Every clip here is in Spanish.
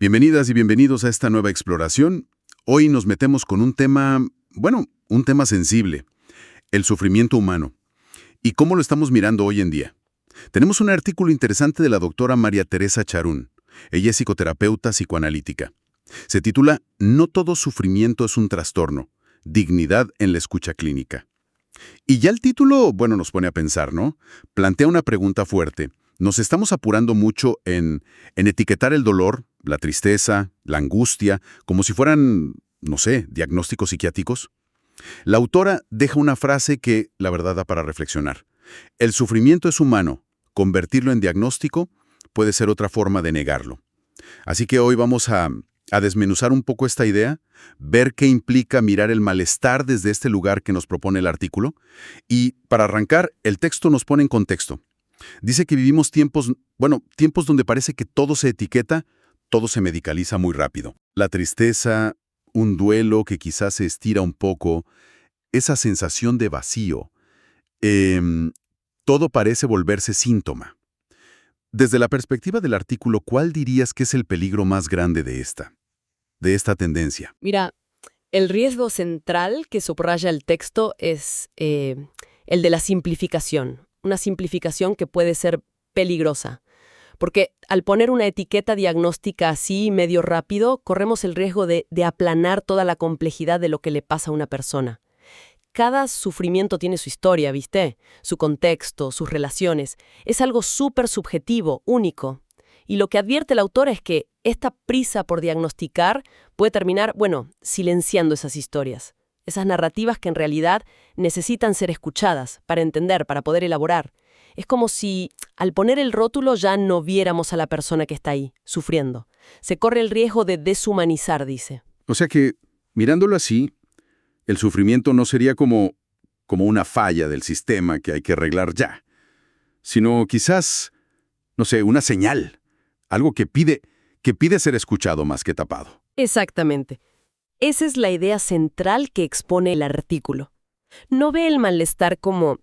Bienvenidas y bienvenidos a esta nueva exploración. Hoy nos metemos con un tema, un tema sensible, el sufrimiento humano, y cómo lo estamos mirando hoy en día. Tenemos un artículo interesante de la doctora María Teresa Charún. Ella es psicoterapeuta psicoanalítica. Se titula No todo sufrimiento es un trastorno, dignidad en la escucha clínica. Y ya el título, nos pone a pensar, ¿no? Plantea una pregunta fuerte. ¿Nos estamos apurando mucho en etiquetar el dolor, la tristeza, la angustia, como si fueran, diagnósticos psiquiátricos? La autora deja una frase que, la verdad, da para reflexionar. El sufrimiento es humano. Convertirlo en diagnóstico puede ser otra forma de negarlo. Así que hoy vamos a desmenuzar un poco esta idea, ver qué implica mirar el malestar desde este lugar que nos propone el artículo, y para arrancar, el texto nos pone en contexto. Dice que vivimos tiempos donde parece que todo se etiqueta, todo se medicaliza muy rápido. La tristeza, un duelo que quizás se estira un poco, esa sensación de vacío, todo parece volverse síntoma. Desde la perspectiva del artículo, ¿cuál dirías que es el peligro más grande de esta tendencia? Mira, el riesgo central que subraya el texto es el de la simplificación. Una simplificación que puede ser peligrosa. Porque al poner una etiqueta diagnóstica así, medio rápido, corremos el riesgo de aplanar toda la complejidad de lo que le pasa a una persona. Cada sufrimiento tiene su historia, ¿viste? Su contexto, sus relaciones. Es algo súper subjetivo, único. Y lo que advierte el autor es que esta prisa por diagnosticar puede terminar, silenciando esas historias. Esas narrativas que en realidad necesitan ser escuchadas para entender, para poder elaborar. Es como si al poner el rótulo ya no viéramos a la persona que está ahí, sufriendo. Se corre el riesgo de deshumanizar, dice. O sea que, mirándolo así, el sufrimiento no sería como una falla del sistema que hay que arreglar ya, sino quizás, una señal, algo que pide ser escuchado más que tapado. Exactamente. Esa es la idea central que expone el artículo. No ve el malestar como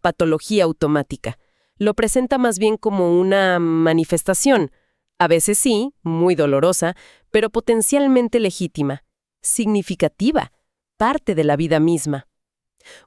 patología automática. Lo presenta más bien como una manifestación. A veces sí, muy dolorosa, pero potencialmente legítima, significativa, parte de la vida misma.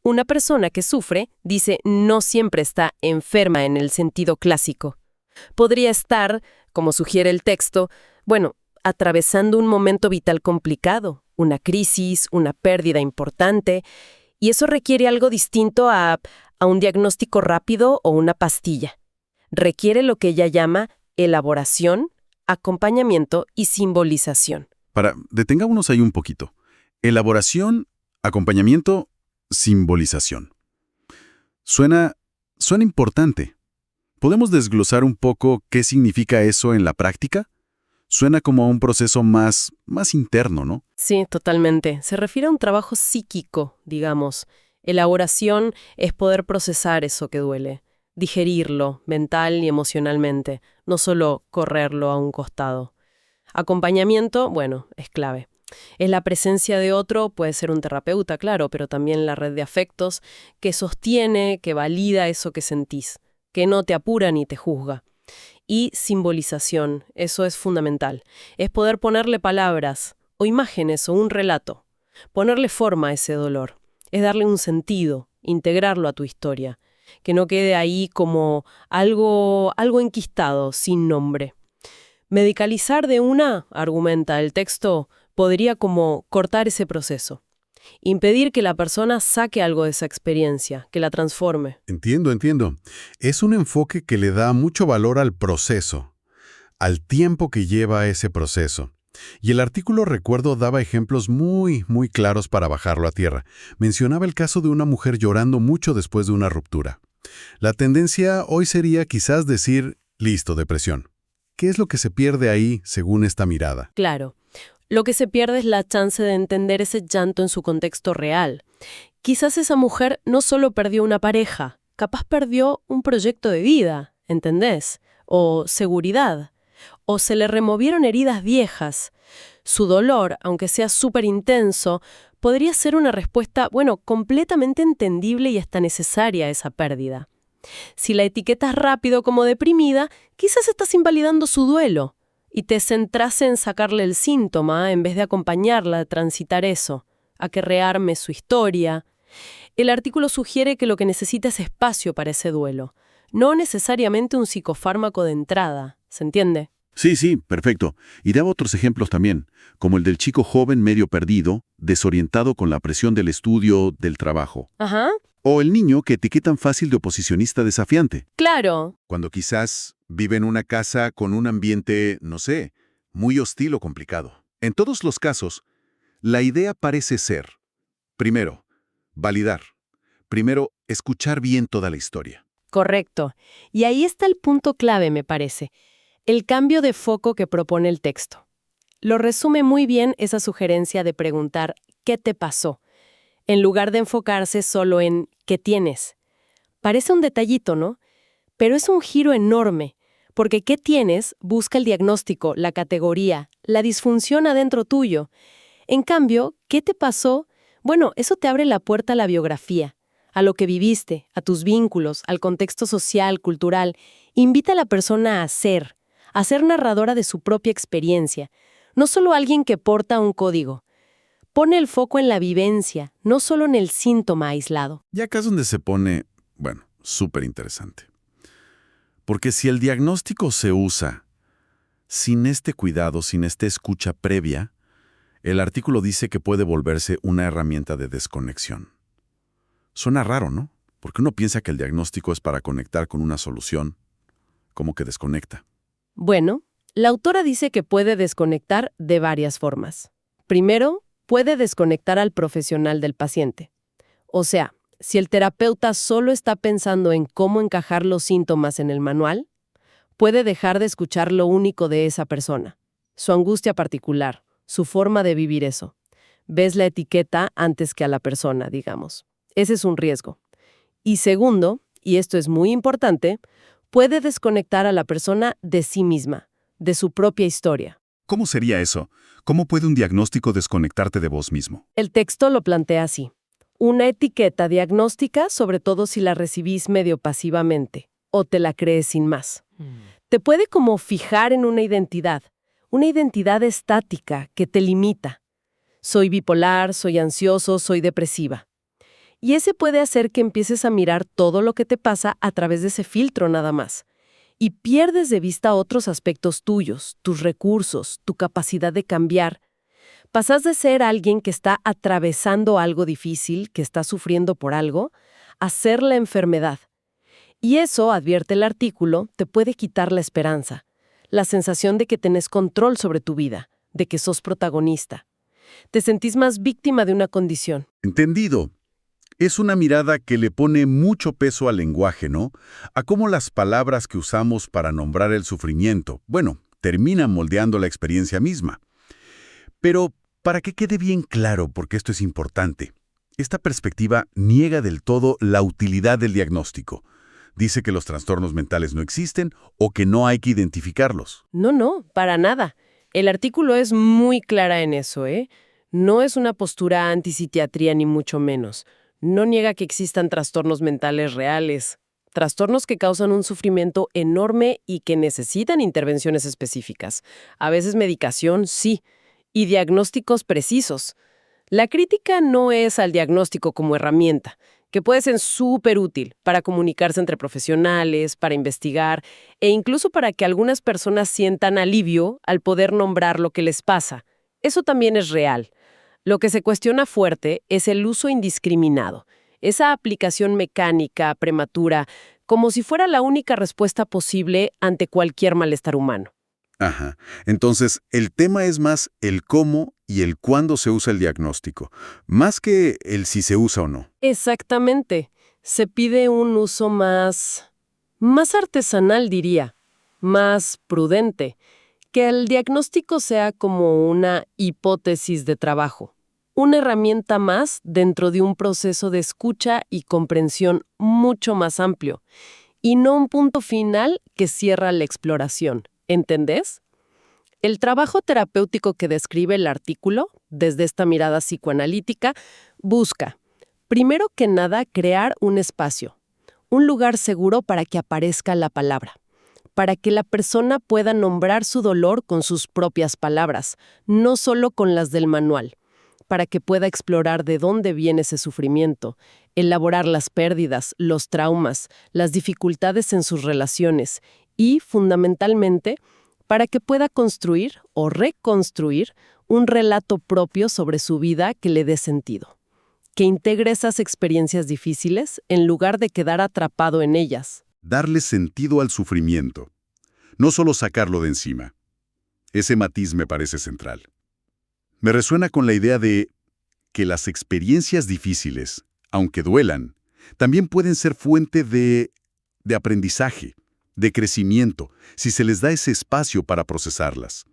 Una persona que sufre, dice, no siempre está enferma en el sentido clásico. Podría estar, como sugiere el texto, atravesando un momento vital complicado, una crisis, una pérdida importante, y eso requiere algo distinto a un diagnóstico rápido o una pastilla. Requiere lo que ella llama elaboración, acompañamiento y simbolización. Detengámonos ahí un poquito. Elaboración, acompañamiento, simbolización. Suena importante. ¿Podemos desglosar un poco qué significa eso en la práctica? Suena como a un proceso más interno, ¿no? Sí, totalmente. Se refiere a un trabajo psíquico, digamos. Elaboración es poder procesar eso que duele, digerirlo mental y emocionalmente, no solo correrlo a un costado. Acompañamiento, es clave. Es la presencia de otro, puede ser un terapeuta, claro, pero también la red de afectos que sostiene, que valida eso que sentís, que no te apura ni te juzga. Y simbolización, eso es fundamental. Es poder ponerle palabras, o imágenes, o un relato. Ponerle forma a ese dolor. Es darle un sentido, integrarlo a tu historia. Que no quede ahí como algo enquistado, sin nombre. Medicalizar de una, argumenta el texto, podría como cortar ese proceso. Impedir que la persona saque algo de esa experiencia, que la transforme. Entiendo. Es un enfoque que le da mucho valor al proceso, al tiempo que lleva ese proceso. Y el artículo, recuerdo, daba ejemplos muy claros para bajarlo a tierra. Mencionaba el caso de una mujer llorando mucho después de una ruptura. La tendencia hoy sería quizás decir, listo, depresión. ¿Qué es lo que se pierde ahí según esta mirada? Claro. Lo que se pierde es la chance de entender ese llanto en su contexto real. Quizás esa mujer no solo perdió una pareja, capaz perdió un proyecto de vida, ¿entendés? O seguridad. O se le removieron heridas viejas. Su dolor, aunque sea súper intenso, podría ser una respuesta, completamente entendible y hasta necesaria a esa pérdida. Si la etiquetas rápido como deprimida, quizás estás invalidando su duelo. y te centrase en sacarle el síntoma en vez de acompañarla a transitar eso, a que rearme su historia. El artículo sugiere que lo que necesita es espacio para ese duelo, no necesariamente un psicofármaco de entrada, ¿se entiende? Sí, sí, perfecto. Y daba otros ejemplos también, como el del chico joven medio perdido, desorientado con la presión del estudio, del trabajo. Ajá, O el niño que etiquetan fácil de oposicionista desafiante, claro. cuando quizás vive en una casa con un ambiente, no sé, muy hostil o complicado. En todos los casos, la idea parece ser, primero, validar. Primero, escuchar bien toda la historia. Correcto. Y ahí está el punto clave, me parece. El cambio de foco que propone el texto. Lo resume muy bien esa sugerencia de preguntar ¿qué te pasó?, en lugar de enfocarse solo en ¿qué tienes? Parece un detallito, ¿no? Pero es un giro enorme, porque ¿qué tienes? Busca el diagnóstico, la categoría, la disfunción adentro tuyo. En cambio, ¿qué te pasó? Bueno, eso te abre la puerta a la biografía, a lo que viviste, a tus vínculos, al contexto social, cultural. Invita a la persona a ser narradora de su propia experiencia, no solo alguien que porta un código. Pone el foco en la vivencia, no solo en el síntoma aislado. Y acá es donde se pone, bueno, súper interesante. Porque si el diagnóstico se usa sin este cuidado, sin esta escucha previa, el artículo dice que puede volverse una herramienta de desconexión. Suena raro, ¿no? Porque uno piensa que el diagnóstico es para conectar con una solución, como que desconecta. Bueno, la autora dice que puede desconectar de varias formas. Primero, puede desconectar al profesional del paciente. O sea, si el terapeuta solo está pensando en cómo encajar los síntomas en el manual, puede dejar de escuchar lo único de esa persona, su angustia particular, su forma de vivir eso. Ves la etiqueta antes que a la persona, digamos. Ese es un riesgo. Y segundo, y esto es muy importante, puede desconectar a la persona de sí misma, de su propia historia. ¿Cómo sería eso? ¿Cómo puede un diagnóstico desconectarte de vos mismo? El texto lo plantea así. Una etiqueta diagnóstica, sobre todo si la recibís medio pasivamente, o te la crees sin más. Te puede como fijar en una identidad estática que te limita. Soy bipolar, soy ansioso, soy depresiva. Y ese puede hacer que empieces a mirar todo lo que te pasa a través de ese filtro nada más. Y pierdes de vista otros aspectos tuyos, tus recursos, tu capacidad de cambiar. Pasas de ser alguien que está atravesando algo difícil, que está sufriendo por algo, a ser la enfermedad. Y eso, advierte el artículo, te puede quitar la esperanza, la sensación de que tenés control sobre tu vida, de que sos protagonista. Te sentís más víctima de una condición. Entendido. Es una mirada que le pone mucho peso al lenguaje, ¿no? A cómo las palabras que usamos para nombrar el sufrimiento, bueno, terminan moldeando la experiencia misma. Pero, para que quede bien claro, porque esto es importante, esta perspectiva niega del todo la utilidad del diagnóstico. Dice que los trastornos mentales no existen o que no hay que identificarlos. No, para nada. El artículo es muy clara en eso, ¿eh? No es una postura antipsiquiatría ni mucho menos. No niega que existan trastornos mentales reales, trastornos que causan un sufrimiento enorme y que necesitan intervenciones específicas. A veces medicación, sí, y diagnósticos precisos. La crítica no es al diagnóstico como herramienta, que puede ser súper útil para comunicarse entre profesionales, para investigar e incluso para que algunas personas sientan alivio al poder nombrar lo que les pasa. Eso también es real. Lo que se cuestiona fuerte es el uso indiscriminado, esa aplicación mecánica, prematura, como si fuera la única respuesta posible ante cualquier malestar humano. Ajá. Entonces, el tema es más el cómo y el cuándo se usa el diagnóstico, más que el si se usa o no. Exactamente. Se pide un uso más artesanal, diría, más prudente, que el diagnóstico sea como una hipótesis de trabajo, una herramienta más dentro de un proceso de escucha y comprensión mucho más amplio, y no un punto final que cierra la exploración. ¿Entendés? El trabajo terapéutico que describe el artículo, desde esta mirada psicoanalítica, busca, primero que nada, crear un espacio, un lugar seguro para que aparezca la palabra, para que la persona pueda nombrar su dolor con sus propias palabras, no solo con las del manual, para que pueda explorar de dónde viene ese sufrimiento, elaborar las pérdidas, los traumas, las dificultades en sus relaciones y, fundamentalmente, para que pueda construir o reconstruir un relato propio sobre su vida que le dé sentido, que integre esas experiencias difíciles en lugar de quedar atrapado en ellas. Darle sentido al sufrimiento, no solo sacarlo de encima. Ese matiz me parece central. Me resuena con la idea de que las experiencias difíciles, aunque duelan, también pueden ser fuente de aprendizaje, de crecimiento, si se les da ese espacio para procesarlas.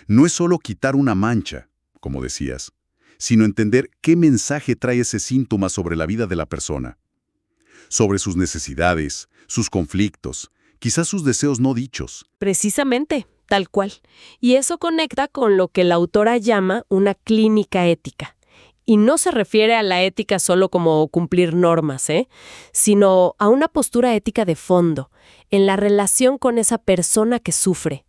No es solo quitar una mancha, como decías, sino entender qué mensaje trae ese síntoma sobre la vida de la persona, sobre sus necesidades, sus conflictos, quizás sus deseos no dichos. Precisamente, tal cual. Y eso conecta con lo que la autora llama una clínica ética. Y no se refiere a la ética solo como cumplir normas, sino a una postura ética de fondo, en la relación con esa persona que sufre.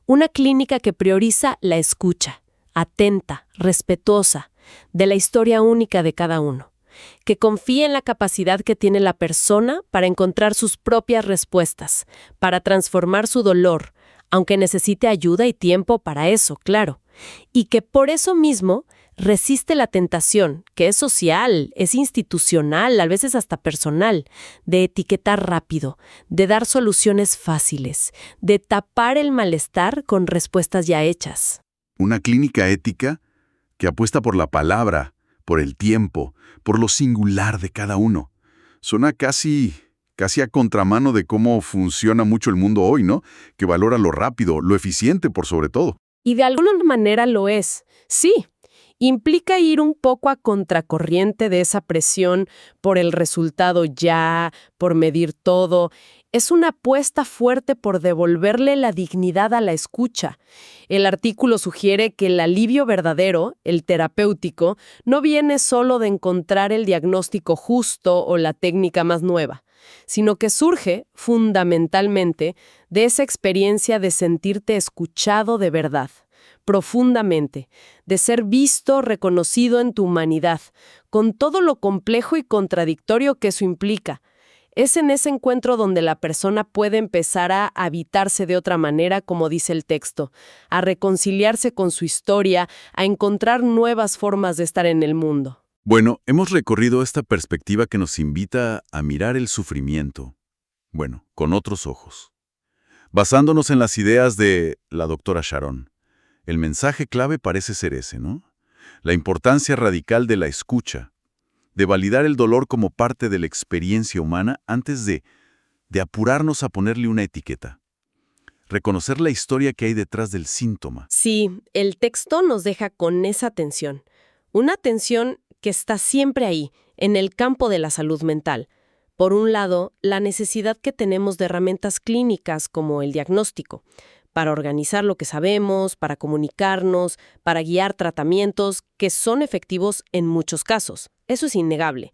Una clínica que prioriza la escucha, atenta, respetuosa, de la historia única de cada uno, que confía en la capacidad que tiene la persona para encontrar sus propias respuestas, para transformar su dolor, aunque necesite ayuda y tiempo para eso, claro, y que por eso mismo resiste la tentación, que es social, es institucional, a veces hasta personal, de etiquetar rápido, de dar soluciones fáciles, de tapar el malestar con respuestas ya hechas. Una clínica ética que apuesta por la palabra, por el tiempo, por lo singular de cada uno. Suena casi a contramano de cómo funciona mucho el mundo hoy, ¿no? Que valora lo rápido, lo eficiente por sobre todo. Y de alguna manera lo es, sí. Implica ir un poco a contracorriente de esa presión por el resultado ya, por medir todo. Es una apuesta fuerte por devolverle la dignidad a la escucha. El artículo sugiere que el alivio verdadero, el terapéutico, no viene solo de encontrar el diagnóstico justo o la técnica más nueva, sino que surge, fundamentalmente, de esa experiencia de sentirte escuchado de verdad, profundamente, de ser visto, reconocido en tu humanidad, con todo lo complejo y contradictorio que eso implica. Es en ese encuentro donde la persona puede empezar a habitarse de otra manera, como dice el texto, a reconciliarse con su historia, a encontrar nuevas formas de estar en el mundo. Bueno, hemos recorrido esta perspectiva que nos invita a mirar el sufrimiento, con otros ojos. Basándonos en las ideas de la doctora Sharon, el mensaje clave parece ser ese, ¿no? La importancia radical de la escucha, de validar el dolor como parte de la experiencia humana antes de apurarnos a ponerle una etiqueta. Reconocer la historia que hay detrás del síntoma. Sí, el texto nos deja con esa tensión. Una tensión que está siempre ahí, en el campo de la salud mental. Por un lado, la necesidad que tenemos de herramientas clínicas como el diagnóstico, para organizar lo que sabemos, para comunicarnos, para guiar tratamientos que son efectivos en muchos casos. Eso es innegable.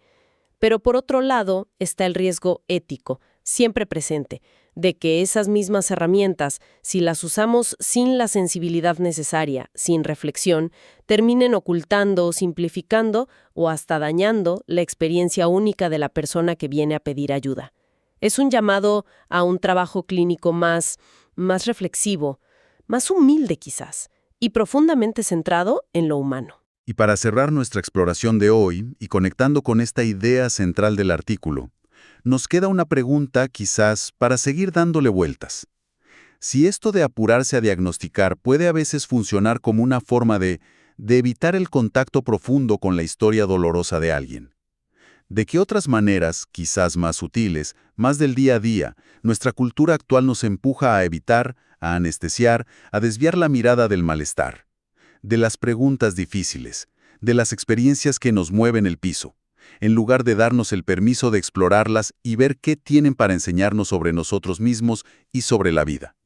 Pero por otro lado está el riesgo ético, siempre presente, de que esas mismas herramientas, si las usamos sin la sensibilidad necesaria, sin reflexión, terminen ocultando, simplificando o hasta dañando la experiencia única de la persona que viene a pedir ayuda. Es un llamado a un trabajo clínico más reflexivo, más humilde quizás, y profundamente centrado en lo humano. Y para cerrar nuestra exploración de hoy, y conectando con esta idea central del artículo, nos queda una pregunta quizás para seguir dándole vueltas. Si esto de apurarse a diagnosticar puede a veces funcionar como una forma de evitar el contacto profundo con la historia dolorosa de alguien. ¿De qué otras maneras, quizás más sutiles, más del día a día, nuestra cultura actual nos empuja a evitar, a anestesiar, a desviar la mirada del malestar? De las preguntas difíciles, de las experiencias que nos mueven el piso, en lugar de darnos el permiso de explorarlas y ver qué tienen para enseñarnos sobre nosotros mismos y sobre la vida.